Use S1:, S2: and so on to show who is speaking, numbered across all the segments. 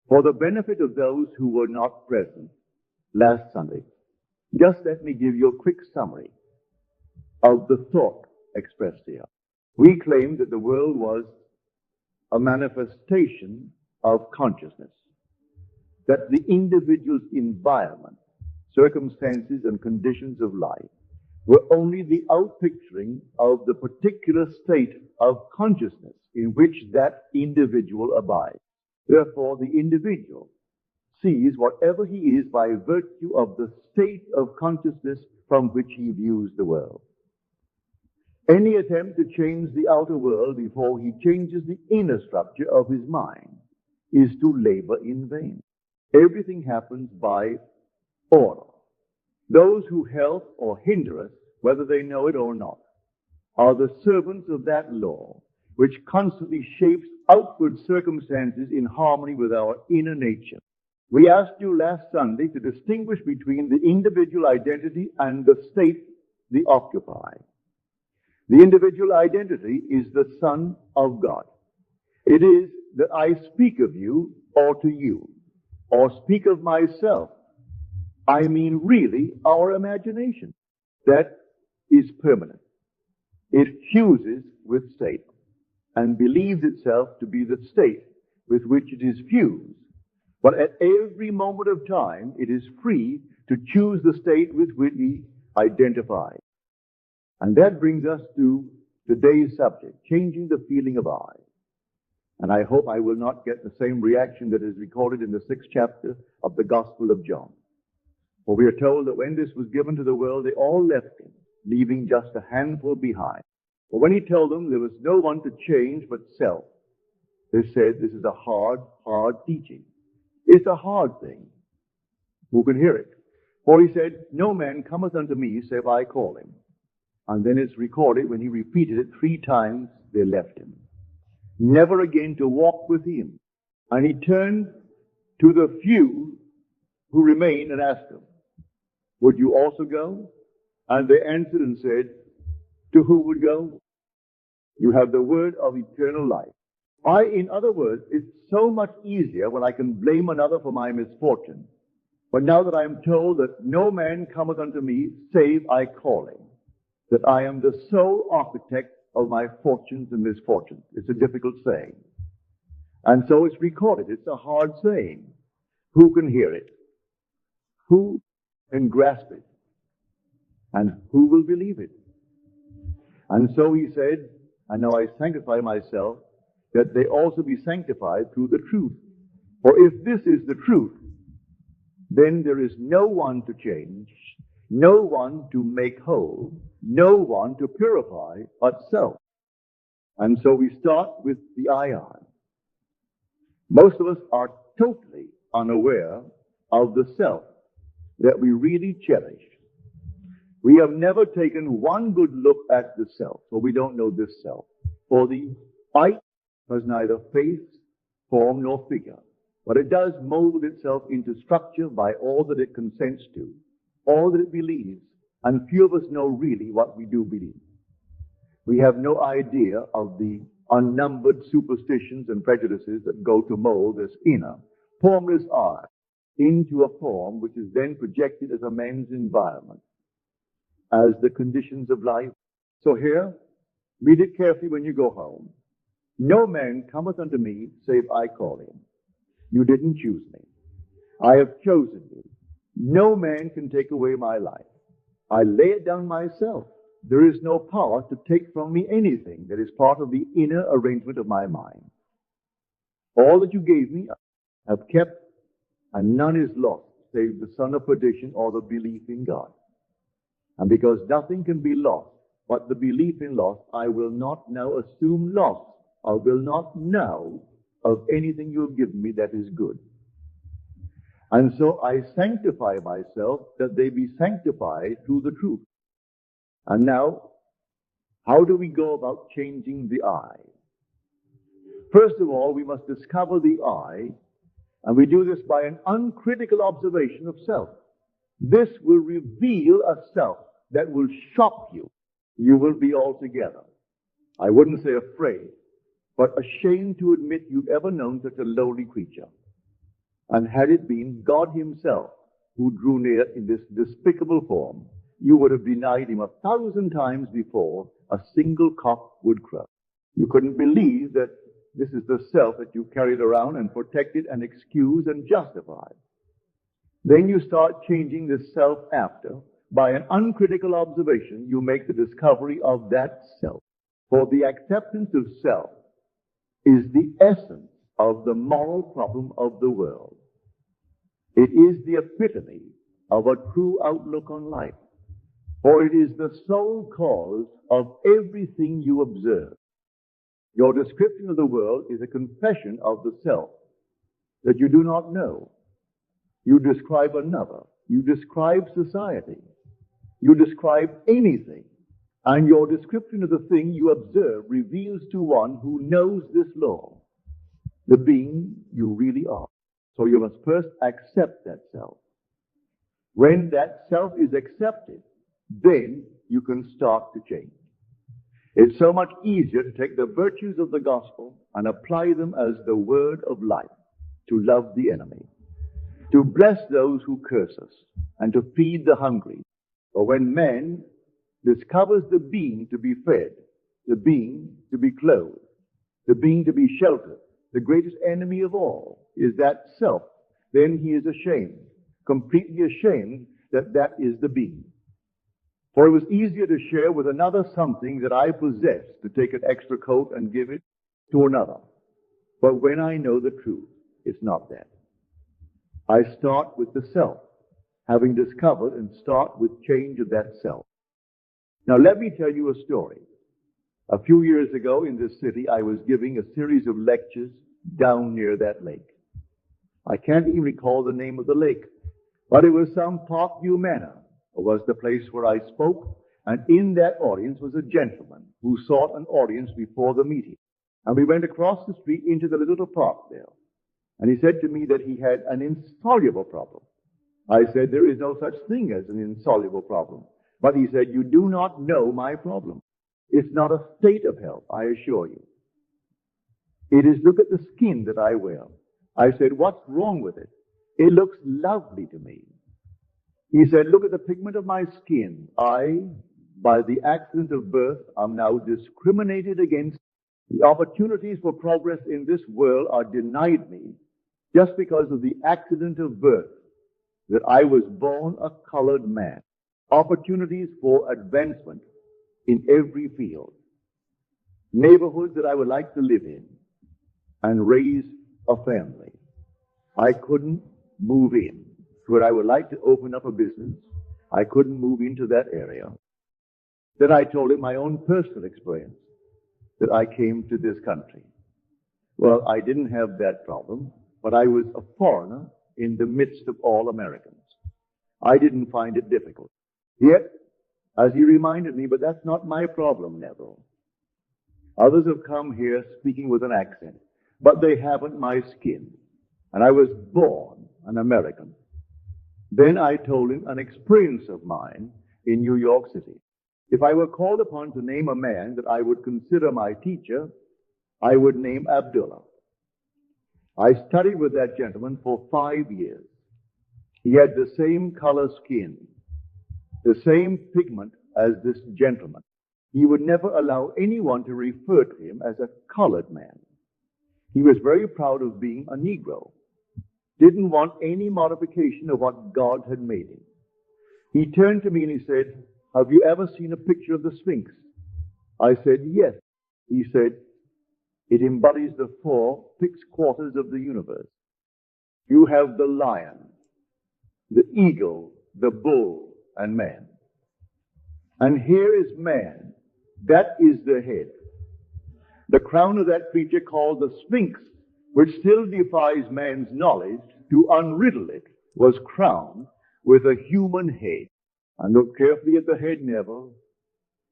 S1: For the benefit of those who were not present last Sunday, just let me give you a quick summary of the thought expressed here. We claimed that the world was a manifestation of consciousness, that the individual's environment, circumstances, and conditions of life were only the outpicturing of the particular state of consciousness in which that individual abides. Therefore, the individual sees whatever he is by virtue of the state of consciousness from which he views the world. Any attempt to change the outer world before he changes the inner structure of his mind is to labor in vain. Everything happens by order. Those who help or hinder us, whether they know it or not, are the servants of that law which constantly shapes outward circumstances in harmony with our inner nature. We asked you last Sunday to distinguish between the individual identity and the state they occupy. The individual identity is the Son of God. It is that I speak of you or to you, or speak of myself. I mean really our imagination. That is permanent. It fuses with state and believes itself to be the state with which it is fused. But at every moment of time, it is free to choose the state with which it identifies. And that brings us to today's subject, changing the feeling of I. And I hope I will not get the same reaction that is recorded in the 6th chapter of the Gospel of John. For we are told that when this was given to the world, they all left him, leaving just a handful behind. But when he told them there was no one to change but self, they said, this is a hard teaching. It's a hard thing. Who can hear it? For he said, no man cometh unto me, save I call him. And then it's recorded when he repeated it 3 times, they left him, never again to walk with him. And he turned to the few who remained and asked them, would you also go? And they answered and said, to who would go? You have the word of eternal life. In other words, it's so much easier when I can blame another for my misfortune. But now that I am told that no man cometh unto me, save I call him, that I am the sole architect of my fortunes and misfortunes. It's a difficult saying. And so it's recorded. It's a hard saying. Who can hear it? Who can grasp it? And who will believe it? And so he said, and now I sanctify myself, that they also be sanctified through the truth. For if this is the truth, then there is no one to change, no one to make whole, no one to purify but self. And so we start with the I. Most of us are totally unaware of the self that we really cherish. We have never taken one good look at the self, for we don't know this self. For the I has neither face, form, nor figure, but it does mold itself into structure by all that it consents to, all that it believes, and few of us know really what we do believe. We have no idea of the unnumbered superstitions and prejudices that go to mold this inner, formless I into a form which is then projected as a man's environment, as the conditions of life. So here, read it carefully when you go home. No man cometh unto me, save I call him. You didn't choose me. I have chosen you. No man can take away my life. I lay it down myself. There is no power to take from me anything that is part of the inner arrangement of my mind. All that you gave me, I have kept, and none is lost, save the son of perdition or the belief in God. And because nothing can be lost but the belief in loss, I will not now assume loss. I will not know of anything you have given me that is good. And so I sanctify myself that they be sanctified through the truth. And now, how do we go about changing the I? First of all, we must discover the I, and we do this by an uncritical observation of self. This will reveal a self that will shock you. You will be altogether, I wouldn't say afraid, but ashamed to admit you've ever known such a lowly creature. And had it been God himself who drew near in this despicable form, you would have denied him 1,000 times before a single cock would crow. You couldn't believe that this is the self that you carried around and protected and excused and justified. Then you start changing this self after. By an uncritical observation, you make the discovery of that self. For the acceptance of self is the essence of the moral problem of the world. It is the epitome of a true outlook on life. For it is the sole cause of everything you observe. Your description of the world is a confession of the self that you do not know. You describe another. You describe society. You describe anything. And your description of the thing you observe reveals to one who knows this law the being you really are. So you must first accept that self. When that self is accepted, then you can start to change. It's so much easier to take the virtues of the gospel and apply them as the word of life, to love the enemy, to bless those who curse us, and to feed the hungry. For when man discovers the being to be fed, the being to be clothed, the being to be sheltered, the greatest enemy of all is that self, then he is ashamed, completely ashamed that that is the being. For it was easier to share with another something that I possess, to take an extra coat and give it to another. But when I know the truth, it's not that. I start with the self, having discovered, and start with change of that self. Now let me tell you a story. A few years ago in this city, I was giving a series of lectures down near that lake. I can't even recall the name of the lake, but it was some Parkview Manor was the place where I spoke, and in that audience was a gentleman who sought an audience before the meeting. And we went across the street into the little park there, and he said to me that he had an insoluble problem. I said, there is no such thing as an insoluble problem. But he said, you do not know my problem. It's not a state of health, I assure you. It is, look at the skin that I wear. I said, what's wrong with it? It looks lovely to me. He said, look at the pigment of my skin. I, by the accident of birth, am now discriminated against. The opportunities for progress in this world are denied me just because of the accident of birth, that I was born a colored man. Opportunities for advancement in every field. Neighborhoods that I would like to live in and raise a family. I couldn't move in. Where I would like to open up a business, I couldn't move into that area. Then I told him my own personal experience, that I came to this country. Well, I didn't have that problem, but I was a foreigner in the midst of all Americans. I didn't find it difficult. Yet, as he reminded me, but that's not my problem, Neville. Others have come here speaking with an accent, but they haven't my skin. And I was born an American. Then I told him an experience of mine in New York City. If I were called upon to name a man that I would consider my teacher, I would name Abdullah. I studied with that gentleman for 5 years. He had the same color skin, the same pigment as this gentleman. He would never allow anyone to refer to him as a colored man. He was very proud of being a Negro. Didn't want any modification of what God had made him. He turned to me and he said, have you ever seen a picture of the Sphinx? I said, yes. He said, it embodies the 4 fixed quarters of the universe. You have the lion, the eagle, the bull, and man. And here is man. That is the head. The crown of that creature called the Sphinx, which still defies man's knowledge to unriddle it, was crowned with a human head. And look carefully at the head, Neville,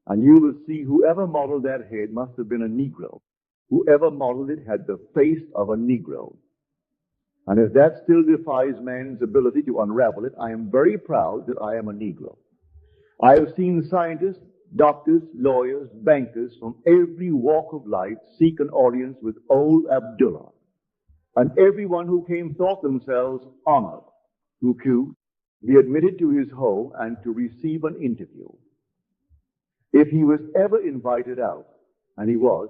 S1: and you will see whoever modeled that head must have been a Negro. Whoever modeled it had the face of a Negro. And if that still defies man's ability to unravel it, I am very proud that I am a Negro. I have seen scientists, doctors, lawyers, bankers from every walk of life seek an audience with old Abdullah. and everyone who came thought themselves honored who could be admitted to his home and to receive an interview. If he was ever invited out, and he was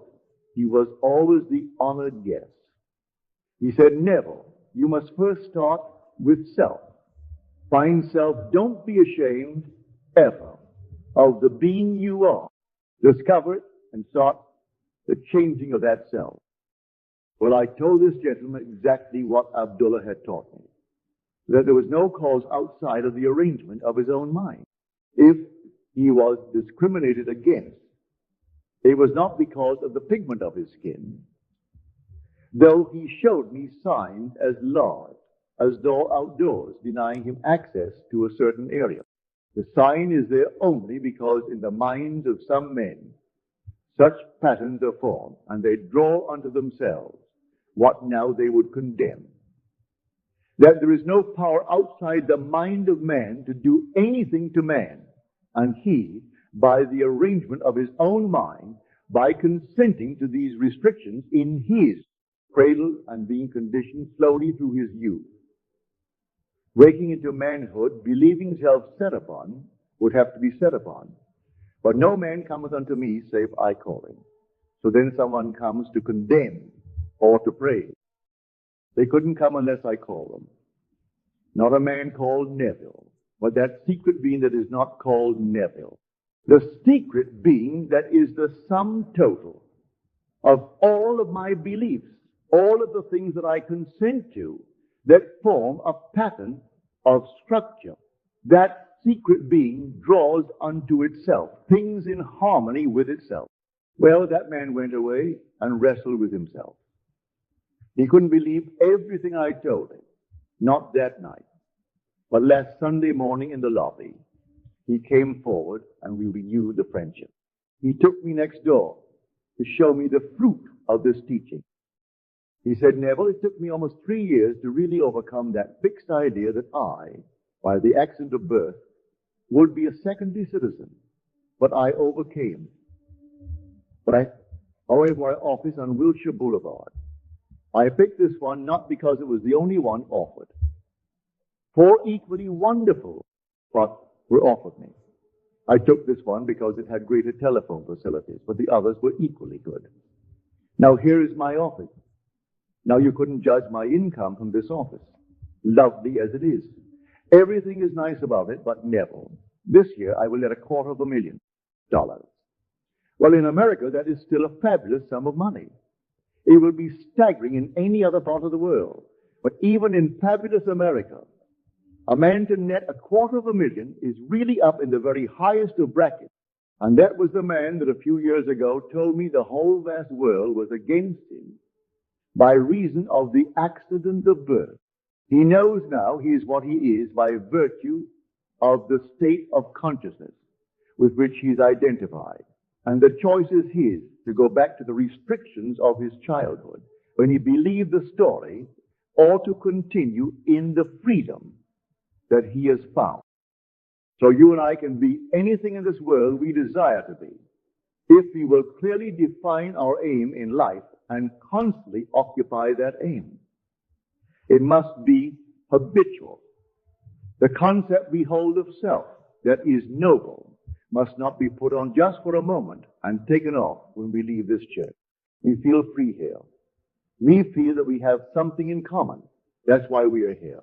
S1: always the honored guest. He said, Neville, you must first start with self. Find self. Don't be ashamed ever of the being you are. Discover it and start the changing of that self. Well, I told this gentleman exactly what Abdullah had taught me, that there was no cause outside of the arrangement of his own mind. If he was discriminated against, it was not because of the pigment of his skin, though he showed me signs as large as though outdoors, denying him access to a certain area. The sign is there only because in the minds of some men, such patterns are formed, and they draw unto themselves what now they would condemn. That there is no power outside the mind of man to do anything to man, and he, by the arrangement of his own mind, by consenting to these restrictions in his cradle and being conditioned slowly through his youth, waking into manhood, believing himself set upon, would have to be set upon. But no man cometh unto me, save I call him. So then someone comes to condemn or to praise. They couldn't come unless I call them. Not a man called Neville, but that secret being that is not called Neville. The secret being that is the sum total of all of my beliefs, all of the things that I consent to, that form a pattern of structure. That secret being draws unto itself things in harmony with itself. Well, that man went away and wrestled with himself. He couldn't believe everything I told him. Not that night, but last Sunday morning in the lobby, he came forward and we renewed the friendship. He took me next door to show me the fruit of this teaching. He said, Neville, it took me almost 3 years to really overcome that fixed idea that I, by the accident of birth, would be a secondary citizen. But I overcame. But I went for an office on Wilshire Boulevard. I picked this one not because it was the only one offered. 4 equally wonderful spots were offered me. I took this one because it had greater telephone facilities, but the others were equally good. Now here is my office. Now you couldn't judge my income from this office, lovely as it is. Everything is nice about it, but Neville, this year I will get $250,000. Well, in America, that is still a fabulous sum of money. It will be staggering in any other part of the world. But even in fabulous America, a man to net $250,000 is really up in the very highest of brackets. And that was the man that a few years ago told me the whole vast world was against him by reason of the accident of birth. He knows now he is what he is by virtue of the state of consciousness with which he is identified. And the choice is his to go back to the restrictions of his childhood when he believed the story, or to continue in the freedom that he has found. So you and I can be anything in this world we desire to be if we will clearly define our aim in life and constantly occupy that aim. It must be habitual. The concept we hold of self that is noble must not be put on just for a moment and taken off when we leave this church. We feel free here. We feel that we have something in common. That's why we are here.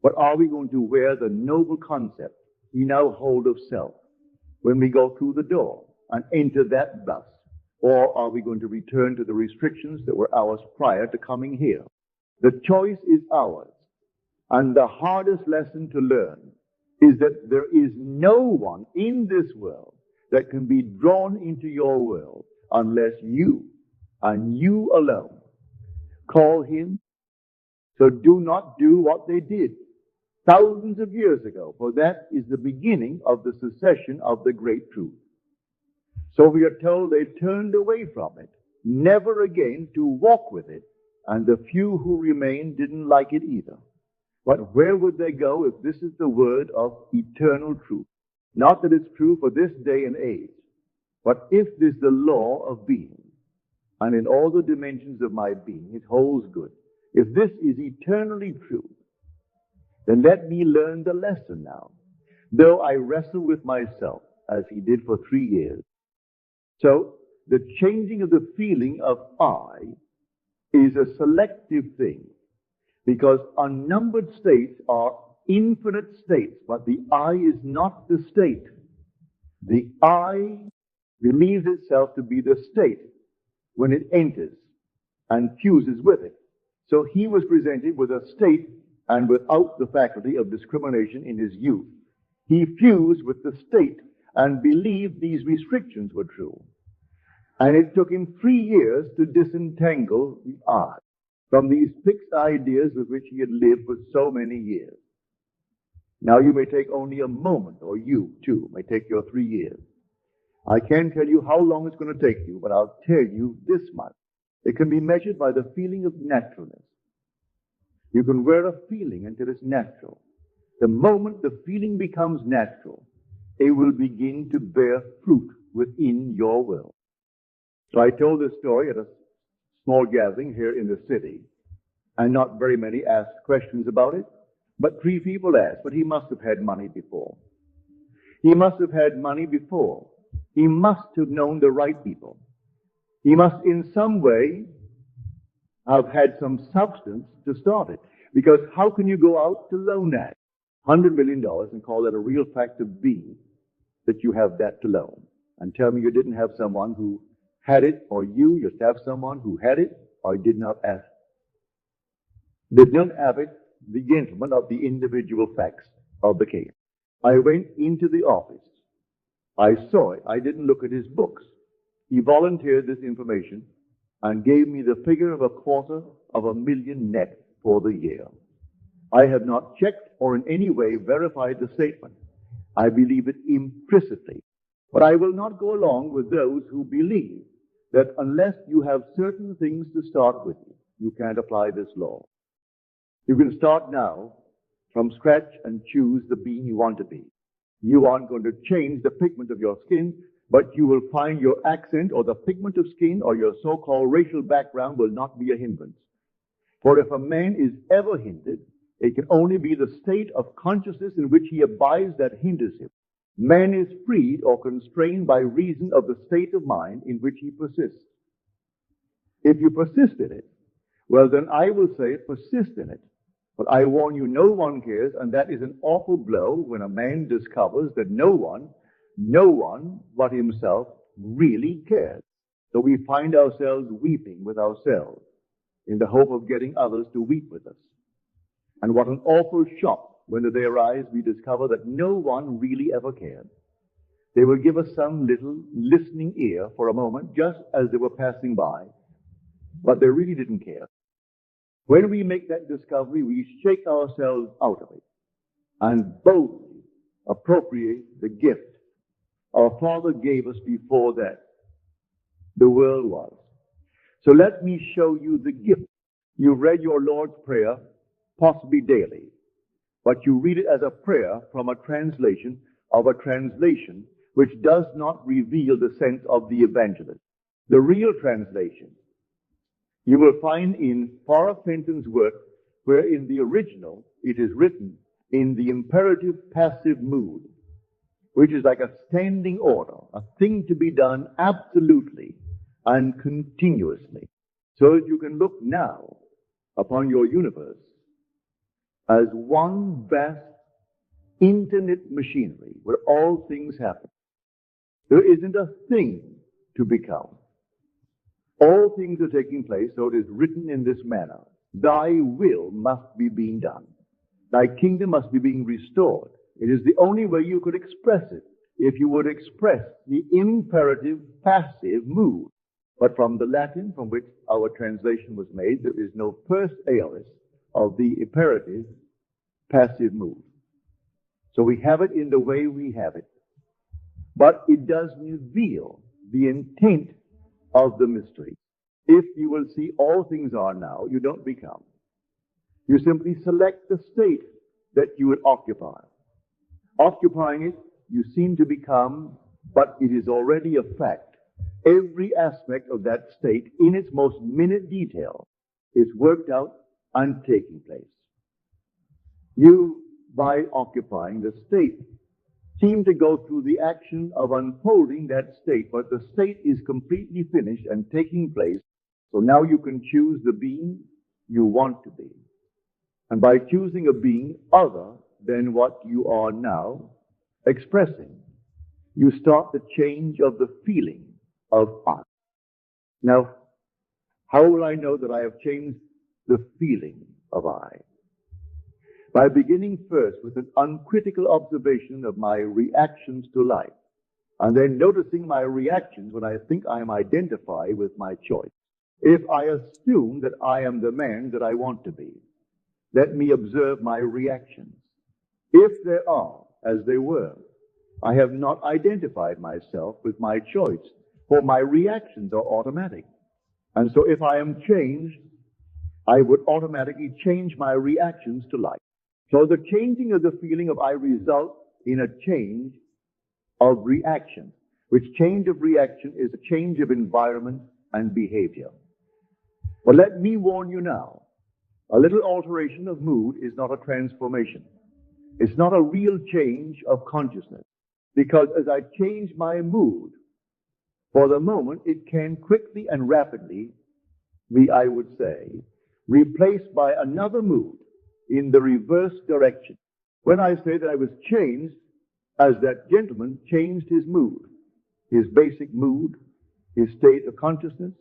S1: But are we going to wear the noble concept we now hold of self when we go through the door and enter that bus? Or are we going to return to the restrictions that were ours prior to coming here? The choice is ours. And the hardest lesson to learn is that there is no one in this world that can be drawn into your world unless you, and you alone, call him. So do not do what they did thousands of years ago, for that is the beginning of the secession of the great truth. So we are told they turned away from it, never again to walk with it, and the few who remained didn't like it either. But where would they go if this is the word of eternal truth? Not that it's true for this day and age, but if this is the law of being, and in all the dimensions of my being, it holds good. If this is eternally true, then let me learn the lesson now. Though I wrestle with myself, as he did for 3 years. So, the changing of the feeling of I is a selective thing, because unnumbered states are infinite states, but the I is not the state. The I believes itself to be the state when it enters and fuses with it. So he was presented with a state and without the faculty of discrimination in his youth. He fused with the state and believed these restrictions were true. And it took him 3 years to disentangle the I from these fixed ideas with which he had lived for so many years. Now you may take only a moment, or you too may take your 3 years. I can't tell you how long it's going to take you, but I'll tell you this much. It can be measured by the feeling of naturalness. You can wear a feeling until it's natural. The moment the feeling becomes natural, it will begin to bear fruit within your will. So I told this story at a small gathering here in the city, and not very many asked questions about it, but 3 people asked. But he must have had money before. He must have had money before. He must have known the right people. He must in some way have had some substance to start it. Because how can you go out to loan that $100 million and call that a real fact of being that you have that to loan? And tell me you didn't have someone who had it, or you just have someone who had it, or did not ask. Did not have it, the gentleman of the individual facts of the case. I went into the office. I saw it. I didn't look at his books. He volunteered this information and gave me the figure of $250,000 net for the year. I have not checked or in any way verified the statement. I believe it implicitly. But I will not go along with those who believe that unless you have certain things to start with, you can't apply this law. You can start now from scratch and choose the being you want to be. You aren't going to change the pigment of your skin, but you will find your accent or the pigment of skin or your so-called racial background will not be a hindrance. For if a man is ever hindered, it can only be the state of consciousness in which he abides that hinders him. Man is freed or constrained by reason of the state of mind in which he persists. If you persist in it, well then I will say persist in it. But I warn you, no one cares, and that is an awful blow when a man discovers that no one but himself really cares. So we find ourselves weeping with ourselves in the hope of getting others to weep with us. And what an awful shock when the day arrives we discover that no one really ever cared. They will give us some little listening ear for a moment just as they were passing by, but they really didn't care. When we make that discovery, we shake ourselves out of it and boldly appropriate the gift our Father gave us before that the world was. So let me show you the gift. You read your Lord's Prayer possibly daily, but you read it as a prayer from a translation which does not reveal the sense of the evangelist. The real translation you will find in Farrah Fenton's work, where in the original it is written in the imperative passive mood, which is like a standing order, a thing to be done absolutely and continuously. So that you can look now upon your universe as one vast infinite machinery where all things happen. There isn't a thing to become. All things are taking place, so it is written in this manner. Thy will must be being done. Thy kingdom must be being restored. It is the only way you could express it, if you would express the imperative passive mood. But from the Latin from which our translation was made, there is no first aorist of the imperative passive mood. So we have it in the way we have it. But it does reveal the intent of the mystery. If you will see all things are now, you don't become. You simply select the state that you would occupy. Occupying it, you seem to become, but it is already a fact. Every aspect of that state, in its most minute detail, is worked out and taking place. You, by occupying the state, seem to go through the action of unfolding that state, but the state is completely finished and taking place. So now you can choose the being you want to be. And by choosing a being other than what you are now expressing, you start the change of the feeling of I. Now, how will I know that I have changed the feeling of I? By beginning first with an uncritical observation of my reactions to life, and then noticing my reactions when I think I am identified with my choice. If I assume that I am the man that I want to be, let me observe my reactions. If there are, as they were, I have not identified myself with my choice, for my reactions are automatic. And so if I am changed, I would automatically change my reactions to life. So the changing of the feeling of I result in a change of reaction, which change of reaction is a change of environment and behavior. But let me warn you now, a little alteration of mood is not a transformation. It's not a real change of consciousness, because as I change my mood, for the moment it can quickly and rapidly be, I would say, replaced by another mood in the reverse direction. When I say that I was changed, as that gentleman changed his mood, his basic mood, his state of consciousness,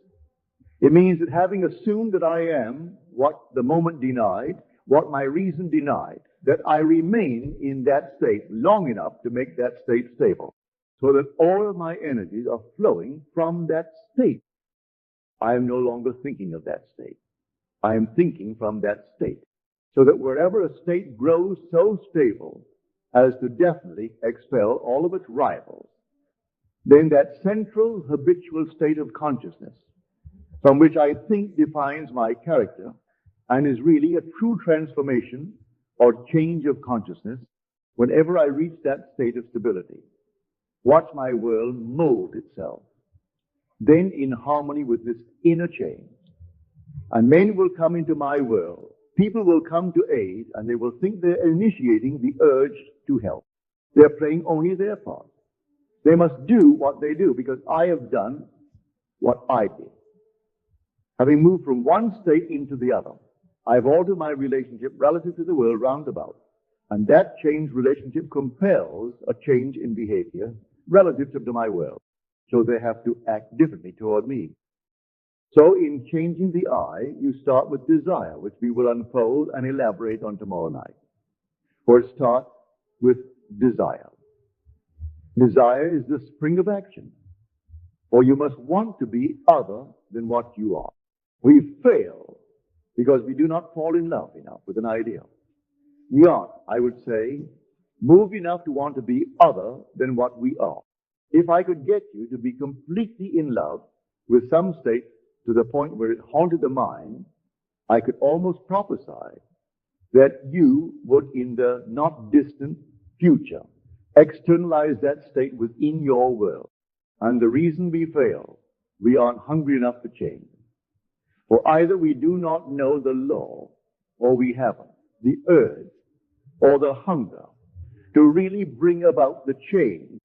S1: it means that having assumed that I am what the moment denied, what my reason denied, that I remain in that state long enough to make that state stable, so that all of my energies are flowing from that state. I am no longer thinking of that state. I am thinking from that state. So that wherever a state grows so stable as to definitely expel all of its rivals, then that central habitual state of consciousness, from which I think defines my character and is really a true transformation or change of consciousness, whenever I reach that state of stability, watch my world mold itself, then in harmony with this inner change. And men will come into my world, people will come to aid, and they will think they're initiating the urge to help. They're playing only their part. They must do what they do, because I have done what I did. Having moved from one state into the other, I've altered my relationship relative to the world round about. And that changed relationship compels a change in behavior relative to my world. So they have to act differently toward me. So in changing the I, you start with desire, which we will unfold and elaborate on tomorrow night. For it starts with desire. Desire is the spring of action. For you must want to be other than what you are. We fail because we do not fall in love enough with an idea. We aren't, I would say, moved enough to want to be other than what we are. If I could get you to be completely in love with some state to the point where it haunted the mind, I could almost prophesy that you would, in the not distant future, externalize that state within your world. And the reason we fail, we aren't hungry enough to change. For either we do not know the law, or we haven't the urge or the hunger to really bring about the change,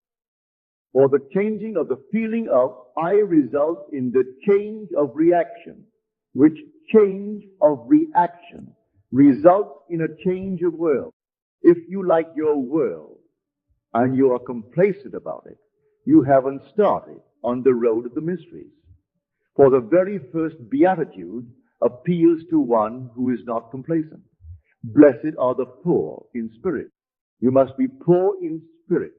S1: or the changing of the feeling of I result in the change of reaction, which change of reaction results in a change of world. If you like your world and you are complacent about it, you haven't started on the road of the mysteries. For the very first beatitude appeals to one who is not complacent. Blessed are the poor in spirit. You must be poor in spirit,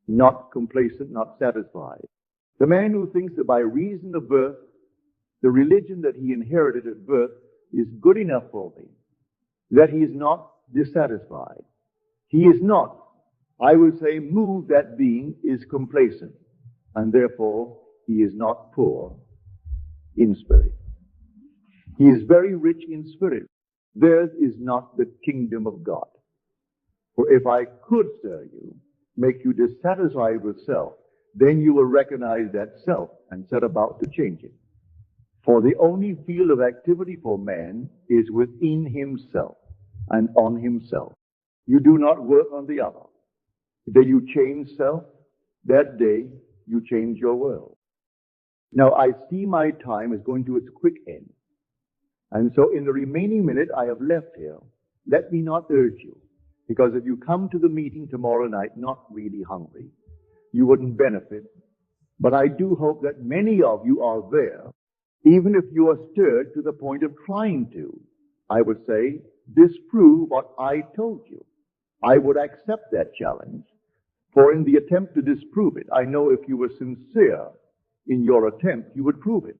S1: not complacent, not satisfied. The man who thinks that by reason of birth, the religion that he inherited at birth is good enough for me, that he is not dissatisfied. He is not, I would say, moved, that being is complacent, and therefore he is not poor in spirit. He is very rich in spirit. Theirs is not the kingdom of God. For if I could, stir you, make you dissatisfied with self, then you will recognize that self and set about to change it. For the only field of activity for man is within himself and on himself. You do not work on the other. The day you change self, that day you change your world. Now I see my time is going to its quick end. And so in the remaining minute I have left here, let me not urge you. Because if you come to the meeting tomorrow night not really hungry, you wouldn't benefit. But I do hope that many of you are there, even if you are stirred to the point of trying to. I would say, disprove what I told you. I would accept that challenge. For in the attempt to disprove it, I know if you were sincere in your attempt, you would prove it.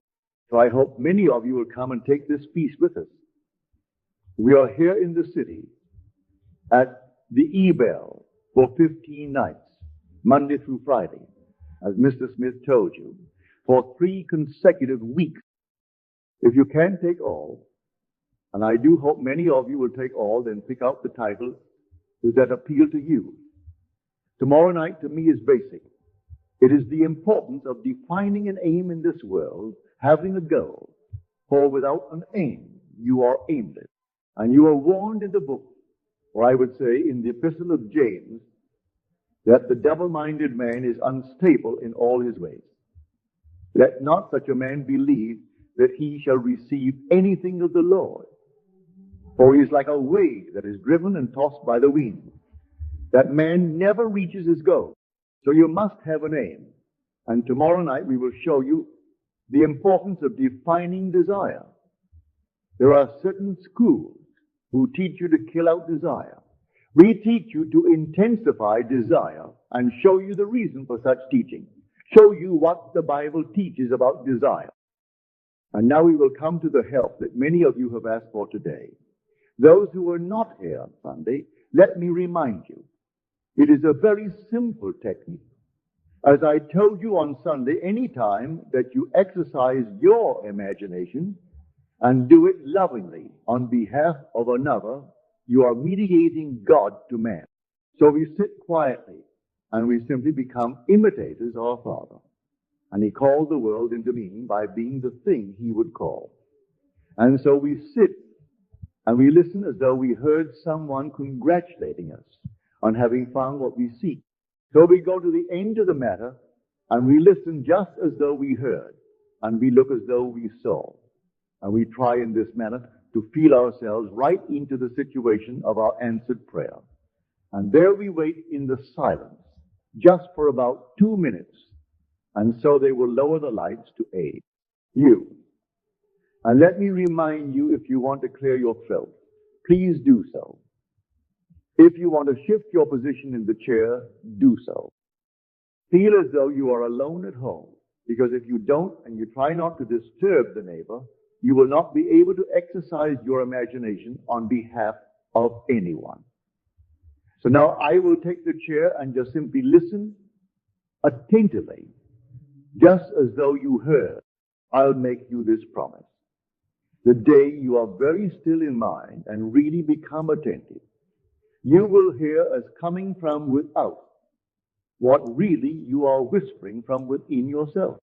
S1: So I hope many of you will come and take this piece with us. We are here in the city at the E-Bell for 15 nights, Monday through Friday, as Mr. Smith told you, for 3 consecutive weeks. If you can't take all, and I do hope many of you will take all, then pick out the title that appeal to you. Tomorrow night to me is basic. It is the importance of defining an aim in this world, having a goal. For without an aim, you are aimless. And you are warned in the book, or I would say in the epistle of James, that the double-minded man is unstable in all his ways. Let not such a man believe that he shall receive anything of the Lord. For he is like a wave that is driven and tossed by the wind. That man never reaches his goal. So you must have an aim. And tomorrow night we will show you the importance of defining desire. There are certain schools who teach you to kill out desire. We teach you to intensify desire and show you the reason for such teaching. Show you what the Bible teaches about desire. And now we will come to the help that many of you have asked for today. Those who were not here on Sunday, let me remind you, it is a very simple technique. As I told you on Sunday, any time that you exercise your imagination and do it lovingly on behalf of another, you are mediating God to man. So we sit quietly and we simply become imitators of our Father. And he called the world into being by being the thing he would call. And so we sit and we listen as though we heard someone congratulating us on having found what we seek. So we go to the end of the matter and we listen just as though we heard, and we look as though we saw. And we try in this manner to feel ourselves right into the situation of our answered prayer. And there we wait in the silence, just for about 2 minutes. And so they will lower the lights to aid you. And let me remind you, if you want to clear your throat, please do so. If you want to shift your position in the chair, do so. Feel as though you are alone at home, because if you don't and you try not to disturb the neighbor, you will not be able to exercise your imagination on behalf of anyone. So now I will take the chair and just simply listen attentively, just as though you heard. I'll make you this promise. The day you are very still in mind and really become attentive, you will hear as coming from without what really you are whispering from within yourself.